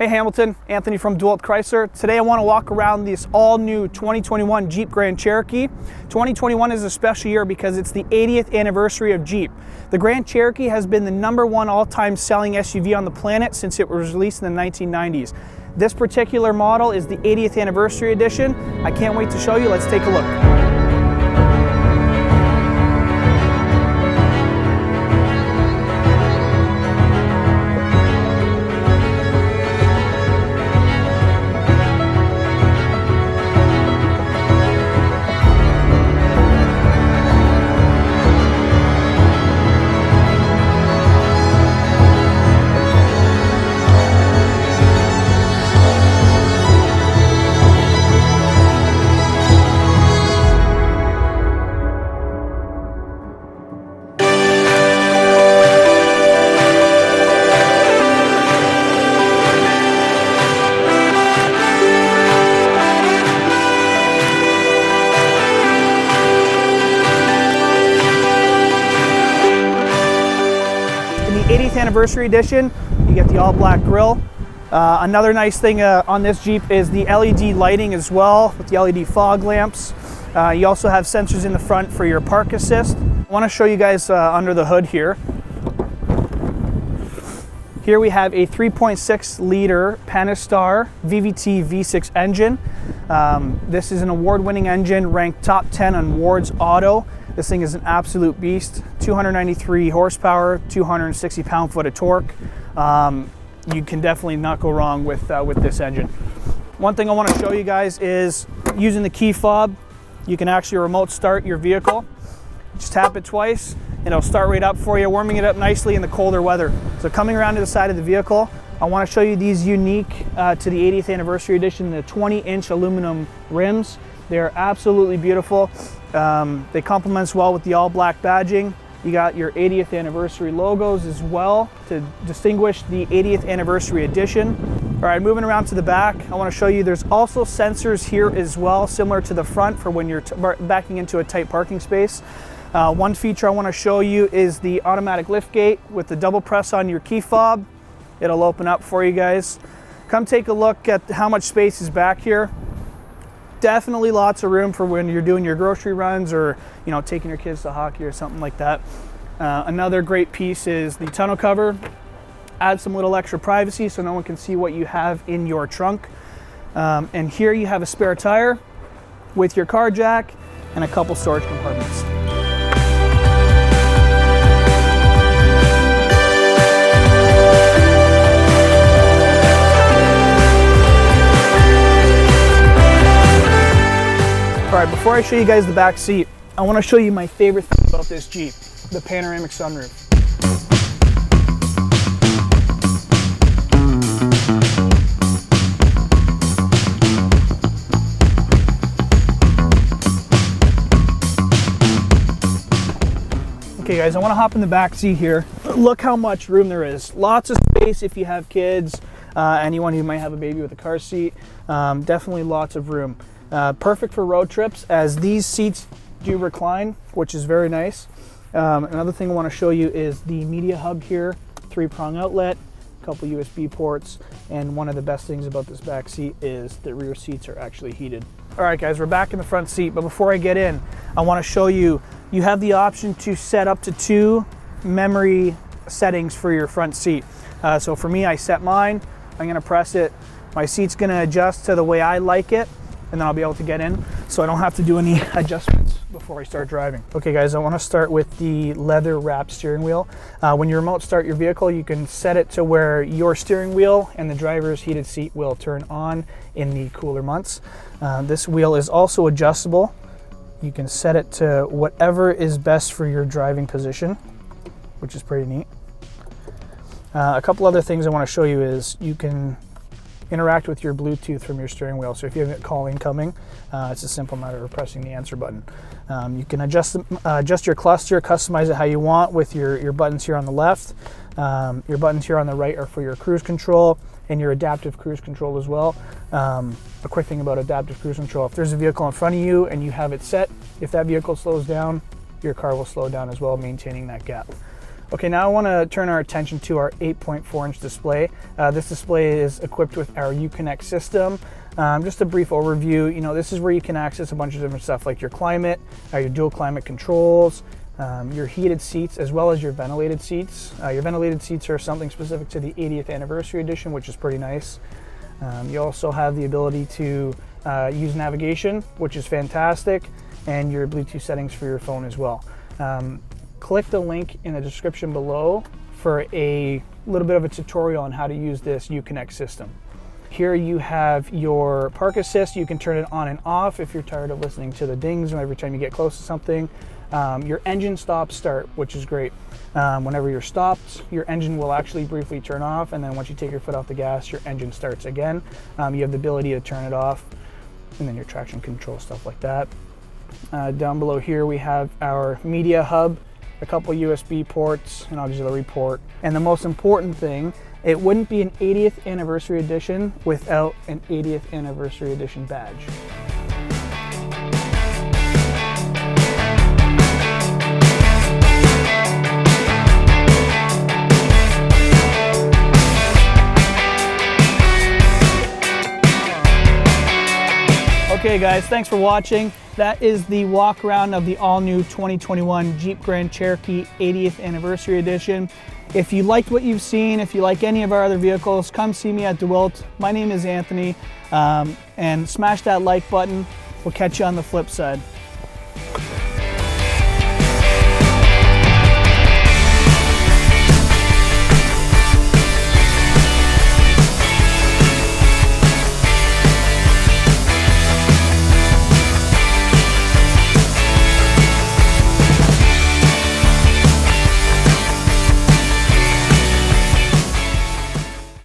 Hey Hamilton, Anthony from DeWalt Chrysler. Today I want to walk around this all-new 2021 Jeep Grand Cherokee. 2021 is a special year because it's the 80th anniversary of Jeep. The Grand Cherokee has been the #1 all-time selling SUV on the planet since it was released in the 1990s. This particular model is the 80th anniversary edition. I can't wait to show you. Let's take a look. In the 80th anniversary edition, you get the all-black grille. Another nice thing on this Jeep is the LED lighting as well, with the LED fog lamps. You also have sensors in the front for your park assist. I want to show you guys under the hood here. Here we have a 3.6 liter Pentastar VVT V6 engine. This is an award-winning engine, ranked top 10 on Ward's Auto. This thing is an absolute beast. 293 horsepower, 260 pound-foot of torque. You can definitely not go wrong with this engine. One thing I want to show you guys is using the key fob. You can actually remote start your vehicle. Just tap it twice and it'll start right up for you, warming it up nicely in the colder weather. So coming around to the side of the vehicle, I want to show you these unique to the 80th anniversary edition, the 20-inch aluminum rims. They're absolutely beautiful. They complement well with the all-black badging. You got your 80th anniversary logos as well to distinguish the 80th anniversary edition. All right, moving around to the back, I want to show you there's also sensors here as well, similar to the front for when you're backing into a tight parking space. One feature I want to show you is the automatic lift gate with the double press on your key fob. It'll open up for you guys. Come take a look at how much space is back here. Definitely lots of room for when you're doing your grocery runs or taking your kids to hockey or something like that. Another great piece is the tonneau cover. Add some little extra privacy so no one can see what you have in your trunk. And here you have a spare tire with your car jack and a couple storage compartments. All right, before I show you guys the back seat, I want to show you my favorite thing about this Jeep, the panoramic sunroof. Okay guys, I want to hop in the back seat here. Look how much room there is. Lots of space if you have kids, anyone who might have a baby with a car seat. Definitely lots of room. Perfect for road trips as these seats do recline, which is very nice. Another thing I want to show you is the media hub here, 3-prong outlet, a couple USB ports, and one of the best things about this back seat is the rear seats are actually heated. All right guys, we're back in the front seat, but before I get in, I want to show you, you have the option to set up to 2 memory settings for your front seat. So for me, I set mine, I'm going to press it, my seat's going to adjust to the way I like it, and then I'll be able to get in, so I don't have to do any adjustments before I start driving. Okay guys, I want to start with the leather wrapped steering wheel. When you remote start your vehicle, you can set it to where your steering wheel and the driver's heated seat will turn on in the cooler months. This wheel is also adjustable. You can set it to whatever is best for your driving position, which is pretty neat. A couple other things I want to show you is you can interact with your Bluetooth from your steering wheel. So if you have a call incoming, it's a simple matter of pressing the answer button. You can adjust your cluster, customize it how you want with your buttons here on the left. Your buttons here on the right are for your cruise control and your adaptive cruise control as well. A quick thing about adaptive cruise control, if there's a vehicle in front of you and you have it set, if that vehicle slows down, your car will slow down as well, maintaining that gap. Okay, now I want to turn our attention to our 8.4-inch display. This display is equipped with our Uconnect system. Just a brief overview, this is where you can access a bunch of different stuff like your climate, your dual climate controls, your heated seats, as well as your ventilated seats. Your ventilated seats are something specific to the 80th anniversary edition, which is pretty nice. You also have the ability to use navigation, which is fantastic, and your Bluetooth settings for your phone as well. Click the link in the description below for a little bit of a tutorial on how to use this Uconnect system. Here you have your park assist. You can turn it on and off if you're tired of listening to the dings every time you get close to something. Your engine stop start, which is great. Whenever you're stopped, your engine will actually briefly turn off, and then once you take your foot off the gas, your engine starts again. You have the ability to turn it off, and then your traction control, stuff like that. Down below here we have our media hub, a couple USB ports, an auxiliary port, and the most important thing, it wouldn't be an 80th anniversary edition without an 80th anniversary edition badge. Okay guys, thanks for watching. That is the walk around of the all-new 2021 Jeep Grand Cherokee 80th Anniversary Edition. If you liked what you've seen, if you like any of our other vehicles, come see me at DeWilt. My name is Anthony, and smash that like button. We'll catch you on the flip side.